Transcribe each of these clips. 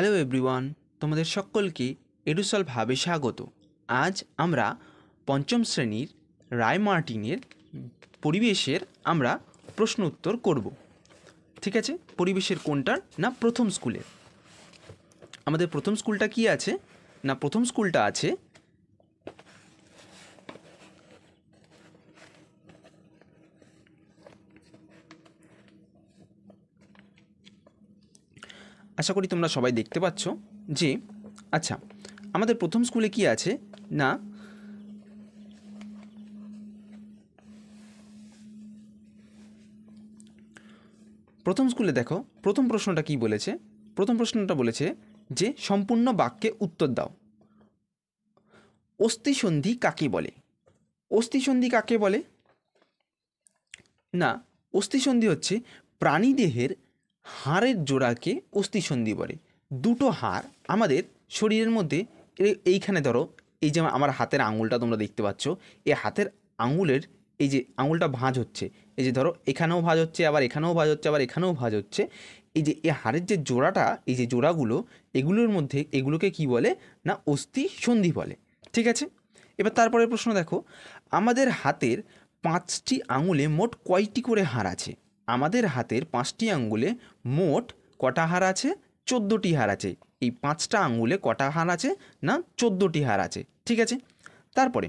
Hello everyone, তোমাদের সকলকে এডুসলভ হাবে স্বাগত। আজ আমরা পঞ্চম শ্রেণীর রায় মার্টিনের পরিবেশের আমরা প্রশ্ন উত্তর করব। ঠিক আছে, পরিবেশের কোনটার না প্রথম স্কুলের। আমাদের প্রথম স্কুলটা কি আছে না প্রথম স্কুলটা আছে আশা করি তোমরা সবাই দেখতে পাচ্ছ যে আচ্ছা আমাদের প্রথম স্কুলে কি আছে না প্রথম স্কুলে দেখো প্রথম প্রশ্নটা কি বলেছে। প্রথম প্রশ্নটা বলেছে যে সম্পূর্ণ বাক্যে উত্তর দাও। অস্থিসন্ধি কাকে বলে? অস্থিসন্ধি কাকে বলে না অস্থিসন্ধি হচ্ছে প্রাণীদেহের হাড়ের জোড়াকে অস্থিসন্ধি বলে। দুটো হাড় আমাদের শরীরের মধ্যে এইখানে ধরো এই যে আমার হাতের আঙুলটা তোমরা দেখতে পাচ্ছ, এই হাতের আঙুলের এই যে আঙুলটা ভাঁজ হচ্ছে, এই যে ধরো এখানেও ভাঁজ হচ্ছে, আবার এখানেও ভাঁজ হচ্ছে, আবার এখানেও ভাঁজ হচ্ছে। এই যে এই হাড়ের যে জোড়াটা, এই যে জোড়াগুলো, এগুলোর মধ্যে এগুলোকে কি বলে না অস্থিসন্ধি বলে। ঠিক আছে, এবার তারপরে প্রশ্ন দেখো, আমাদের হাতের 5টি আঙুলে মোট কয়টি করে হাড় আছে? আমাদের হাতের 5টি আঙুলে মোট কটা হাড় আছে? 14টি হাড় আছে। এই 5টা আঙুলে কটা হাড় আছে না 14টি হাড় আছে। ঠিক আছে, তারপরে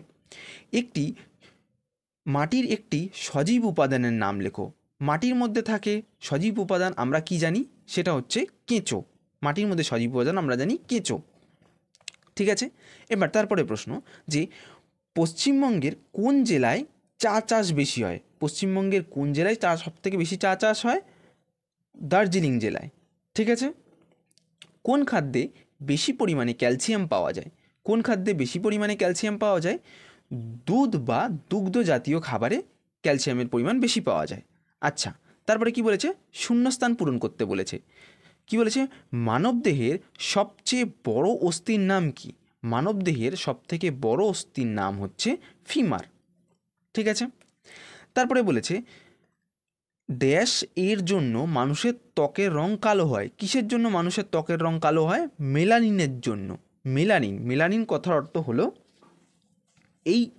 মাটির একটি সজীব উপাদানের নাম লেখো। মাটির মধ্যে থাকে সজীব উপাদান, আমরা কি জানি সেটা হচ্ছে কেঁচো। মাটির মধ্যে সজীব উপাদান আমরা জানি কেঁচো। ঠিক আছে, এবার তারপরে প্রশ্ন যে পশ্চিমবঙ্গের কোন জেলায় চা চাষ বেশি হয়? পশ্চিমবঙ্গের কোন জেলায় সবথেকে বেশি চা চাষ হয়? দার্জিলিং জেলায়। ঠিক আছে, কোন খাদ্যে বেশি পরিমাণে ক্যালসিয়াম পাওয়া যায়? কোন খাদ্যে বেশি পরিমাণে ক্যালসিয়াম পাওয়া যায়? দুধ বা দুগ্ধ জাতীয় খাবারে ক্যালসিয়ামের পরিমাণ বেশি পাওয়া যায়। আচ্ছা, তারপরে কি বলেছে? শূন্যস্থান পূরণ করতে বলেছে। কি বলেছে? মানবদেহের সবচেয়ে বড় অস্থির নাম কি? মানবদেহের সবথেকে বড় অস্থির নাম হচ্ছে ফিমার। ঠিক আছে, তারপরে বলেছে ড্যাশ এর জন্য মানুষের ত্বকের রং কালো হয়। কিসের জন্য মানুষের ত্বকের রং কালো হয়? মেলানিনের জন্য। মেলানিন কথার অর্থ হলো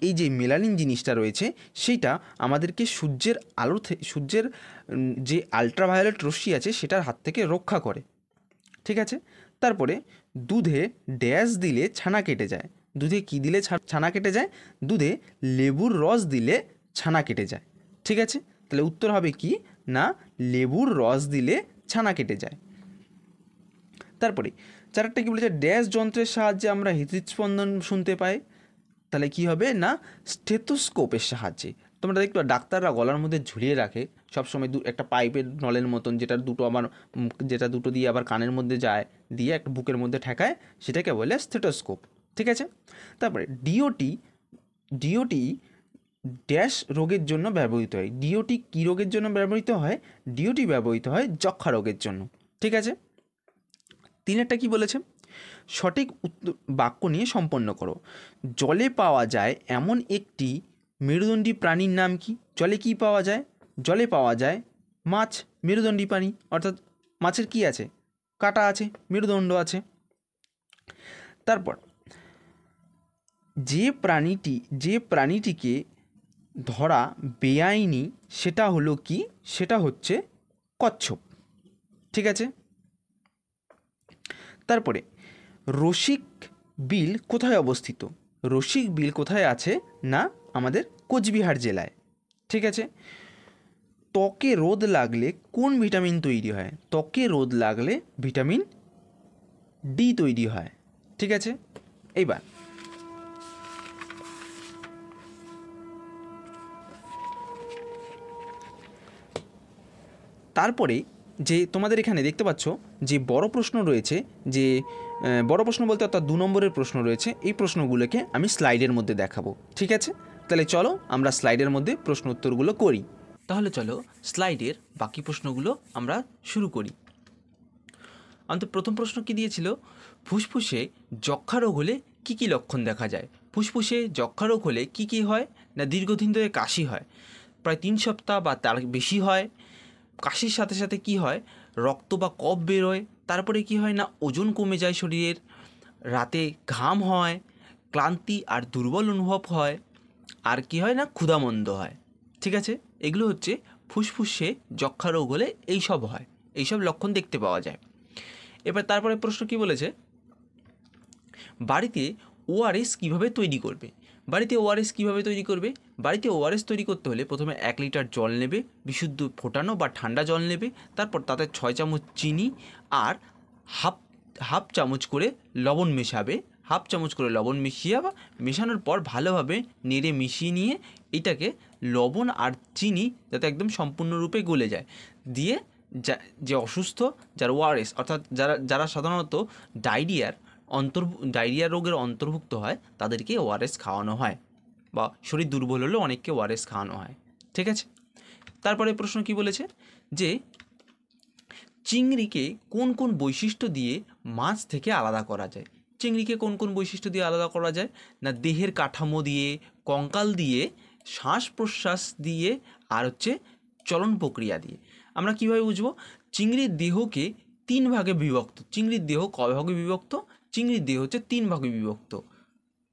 এই যে মেলানিন জিনিসটা রয়েছে সেইটা আমাদেরকে সূর্যের আলো সূর্যের যে আলট্রাভায়োলেট রশ্মি আছে সেটার হাত থেকে রক্ষা করে। ঠিক আছে, তারপরে দুধে ড্যাশ দিলে ছানা কেটে যায়। দুধে কি দিলে ছানা কেটে যায়? দুধে লেবুর রস দিলে ছানা কেটে যায়। ঠিক আছে, তাহলে উত্তর হবে কি না লেবুর রস দিলে ছানা কেটে যায়। তারপরে চারটা কি বলেছে? ড্যাশ যন্ত্রের সাহায্যে আমরা হৃদস্পন্দন শুনতে পাই। তাহলে কি হবে না স্টেথোস্কোপের সাহায্যে। তোমরা দেখতে পাও ডাক্তাররা গলার মধ্যে ঝুলিয়ে রাখে সবসময় একটা পাইপের নলের মতন, যেটা দুটো দিয়ে আবার কানের মধ্যে যায়, দিয়ে একটা বুকের মধ্যে ঠেকায়, সেটাকে বলে স্টেথোস্কোপ। ঠিক আছে, তারপরে ডিওটি ড্যাশ রোগের জন্য ব্যবহৃত হয়। ডিওটি কী রোগের জন্য ব্যবহৃত হয়? ডিওটি ব্যবহৃত হয় যক্ষা রোগের জন্য। ঠিক আছে, তিনেরটা কি বলেছে? সঠিক বাক্য নিয়ে সম্পন্ন করো। জলে পাওয়া যায় এমন একটি মেরুদণ্ডী প্রাণীর নাম কি? জলে কি পাওয়া যায়? জলে পাওয়া যায় মাছ, মেরুদণ্ডী প্রাণী। অর্থাৎ মাছের কি আছে? কাঁটা আছে, মেরুদণ্ড আছে। তারপর যে প্রাণীটিকে ধরা বেআইনি সেটা হলো কি? সেটা হচ্ছে কচ্ছপ। ঠিক আছে, তারপরে রসিক বিল কোথায় অবস্থিত? রসিক বিল কোথায় আছে না আমাদের কোচবিহার জেলায়। ঠিক আছে, ত্বকে রোদ লাগলে কোন ভিটামিন তৈরি হয়? ত্বকে রোদ লাগলে ভিটামিন ডি তৈরি হয়। ঠিক আছে, এইবার তারপরে যে তোমাদের এখানে দেখতে পাচ্ছ যে বড় প্রশ্ন রয়েছে, যে বড় প্রশ্ন বলতে অর্থাৎ 2 নম্বরের প্রশ্ন রয়েছে, এই প্রশ্নগুলোকে আমি স্লাইডের মধ্যে দেখাবো। ঠিক আছে, তাহলে চলো আমরা স্লাইডের মধ্যে প্রশ্ন উত্তরগুলো করি। তাহলে চলো স্লাইডের বাকি প্রশ্নগুলো আমরা শুরু করি। আমাদের প্রথম প্রশ্ন কি দিয়েছিল? ফুসফুসে যক্ষা রোগ হলে কী কী লক্ষণ দেখা যায়? ফুসফুসে যক্ষা রোগ হলে কী কী হয় না দীর্ঘদিন ধরে কাশি হয়, প্রায় 3 সপ্তাহ বা তার বেশি হয়। কাশির সাথে সাথে কি হয়? রক্ত বা কফ বেরোয়, তারপরে কি হয় না, ওজন কমে যায় শরীরের, রাতে ঘাম হয়, ক্লান্তি আর দুর্বল অনুভব হয়, আর কি হয় না, ক্ষুধামন্দ হয়। ঠিক আছে, এগুলো হচ্ছে ফুসফুসে যক্ষা রোগ হলে এইসব হয়, এইসব লক্ষণ দেখতে পাওয়া যায়। এবার তারপরে প্রশ্ন কি বলেছে, বাড়িতে ওআরএস কীভাবে তৈরি করবে? বাড়িতে ওআরএস কীভাবে তৈরি করবে? বাড়িতে ওআরএস তৈরি করতে হলে প্রথমে 1 লিটার জল নেবে, বিশুদ্ধ ফোটানো বা ঠান্ডা জল নেবে, তারপর তাতে 6 চামচ চিনি আর হাফ চামচ করে লবণ মেশাবে, হাফ চামচ করে লবণ মেশানোর পর ভালোভাবে নেড়ে মিশিয়ে নিয়ে এটাকে লবণ আর চিনি যাতে একদম সম্পূর্ণরূপে গলে যায় দিয়ে যে অসুস্থ, যার ওআরএস অর্থাৎ যারা সাধারণত ডায়রিয়া রোগের অন্তর্ভুক্ত হয় তাদেরকে ওআরএস খাওয়ানো হয়, বা শরীর দুর্বল হলেও অনেককে ওআরএস খাওয়ানো হয়। ঠিক আছে, তারপরে প্রশ্ন কি বলেছে যে চিংড়িকে কোন কোন বৈশিষ্ট্য দিয়ে মাছ থেকে আলাদা করা যায়? চিংড়িকে কোন কোন বৈশিষ্ট্য দিয়ে আলাদা করা যায় না, দেহের কাঠামো দিয়ে, কঙ্কাল দিয়ে, শ্বাস প্রশ্বাস দিয়ে, আর হচ্ছে চলন প্রক্রিয়া দিয়ে। আমরা কীভাবে বুঝবো? চিংড়ির দেহকে 3 ভাগে বিভক্ত। চিংড়ির দেহ কয় ভাগে বিভক্ত? চিংড়ির দেহ হচ্ছে 3 ভাগে বিভক্ত।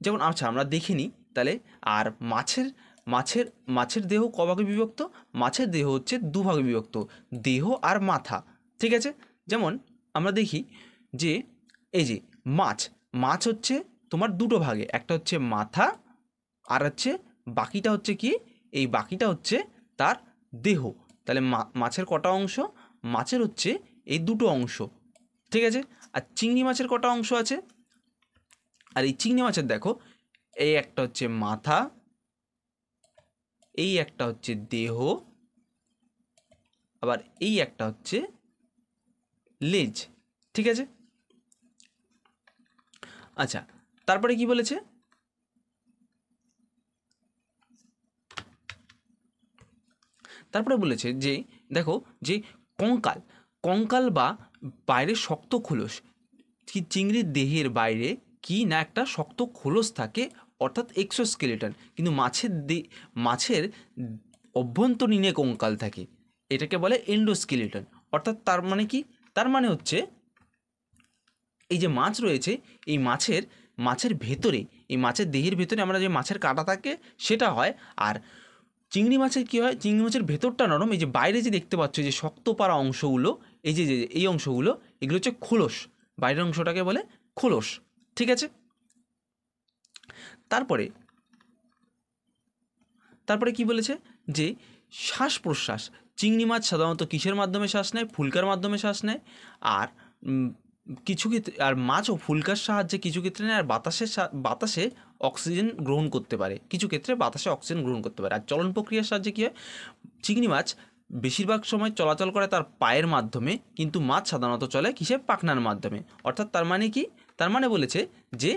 যেমন আচ্ছা আমরা দেখে নিই তাহলে। আর মাছের দেহ ক ভাগে বিভক্ত? মাছের দেহ হচ্ছে 2 ভাগে বিভক্ত, দেহ আর মাথা। ঠিক আছে, যেমন আমরা দেখি যে এই যে মাছ হচ্ছে তোমার 2টো ভাগে, একটা হচ্ছে মাথা আর হচ্ছে বাকিটা হচ্ছে কি, এই বাকিটা হচ্ছে তার দেহ। তাহলে মাছের কটা অংশ? মাছের হচ্ছে এই 2টো অংশ। ঠিক আছে, আর চিংড়ি মাছের কটা অংশ আছে? আর এই চিংড়ি মাছের দেখো, এই একটা হচ্ছে মাথা, এই একটা হচ্ছে দেহ, আবার এই একটা হচ্ছে লেজ। ঠিক আছে, আচ্ছা তারপরে কি বলেছে? তারপরে বলেছে যে দেখো যে কঙ্কাল বা বাইরে শক্ত খোলস, চিংড়ির দেহের বাইরে কি না একটা শক্ত খোলস থাকে, অর্থাৎ এক্সোস্কেলেটন, কিন্তু মাছের অভ্যন্তরীণে কঙ্কাল থাকে, এটাকে বলে এন্ডোস্কেলেটন। অর্থাৎ তার মানে কি? তার মানে হচ্ছে এই যে মাছ রয়েছে, এই মাছের ভেতরে, এই মাছের দেহের ভেতরে আমরা যে মাছের কাঁটা থাকে সেটা হয়। আর চিংড়ি মাছের কী হয়? চিংড়ি মাছের ভেতরটা নরম, এই যে বাইরে যে দেখতে পাচ্ছ যে শক্ত পাড়া অংশগুলো, এই যে এই অংশগুলো, এগুলো হচ্ছে খোলস, বাইরের অংশটাকে বলে খোলস। ঠিক আছে, তারপরে কি বলেছে যে শ্বাস প্রশ্বাস, চিংড়ি মাছ সাধারণত কিসের মাধ্যমে শ্বাস নেয়? ফুলকার মাধ্যমে শ্বাস নেয়। আর কিছু ক্ষেত্রে আর মাছও ফুলকার সাহায্যে কিছু ক্ষেত্রে নেয়, আর বাতাসে অক্সিজেন গ্রহণ করতে পারে, কিছু ক্ষেত্রে বাতাসে অক্সিজেন গ্রহণ করতে পারে। আর চলন প্রক্রিয়ার সাহায্যে কী হয়? চিংড়ি মাছ বেশিরভাগ সময় চলাচল করে তার পায়ের মাধ্যমে, কিন্তু মাছ সাধারণত চলে কিসের? পাখনার মাধ্যমে। অর্থাৎ তার মানে কি? তার মানে বলেছে যে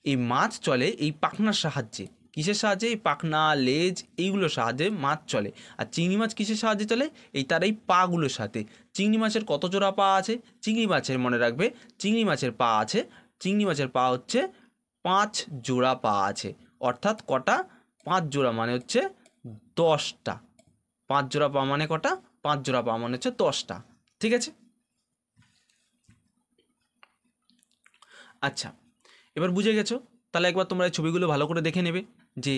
এই মাছ চলে এই পাখনার সাহায্যে। কিসের সাহায্যে? এই পাখনা, লেজ, এইগুলোর সাহায্যে মাছ চলে। আর চিংড়ি মাছ কিসের সাহায্যে চলে? তার এই পাগুলোর সাথে। চিংড়ি মাছের কত জোড়া পা আছে? চিংড়ি মাছের মনে রাখবে, চিংড়ি মাছের পা আছে, চিংড়ি মাছের পা হচ্ছে 5 জোড়া পা আছে। অর্থাৎ কটা? 5 জোড়া মানে হচ্ছে 10টা। 5 জোড়া পা মানে কটা? 5 জোড়া পা মানে হচ্ছে 10টা। ঠিক আছে, আচ্ছা এবার বুঝে গেছো? তাহলে একবার তোমরা এই ছবিগুলো ভালো করে দেখে নেবে যে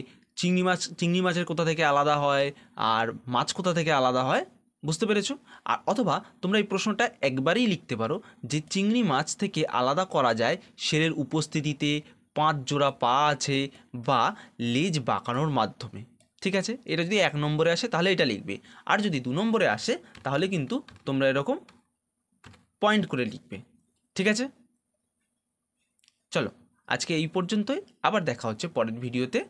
চিংড়ি মাছের কোথা থেকে আলাদা হয় আর মাছ কোথা থেকে আলাদা হয়। বুঝতে পেরেছো? আর অথবা তোমরা এই প্রশ্নটা একবারেই লিখতে পারো যে চিংড়ি মাছ থেকে আলাদা করা যায় শেলের উপস্থিতিতে, 5 জোড়া পা আছে, বা লেজ বাঁকানোর মাধ্যমে। ঠিক আছে, এটা যদি 1 নম্বরে আসে তাহলে এটা লিখবে, আর যদি 2 নম্বরে আসে তাহলে কিন্তু তোমরা এরকম পয়েন্ট করে লিখবে। ঠিক আছে, চলো আজকে এই পর্যন্তই, আবার দেখা হচ্ছে পরের ভিডিওতে।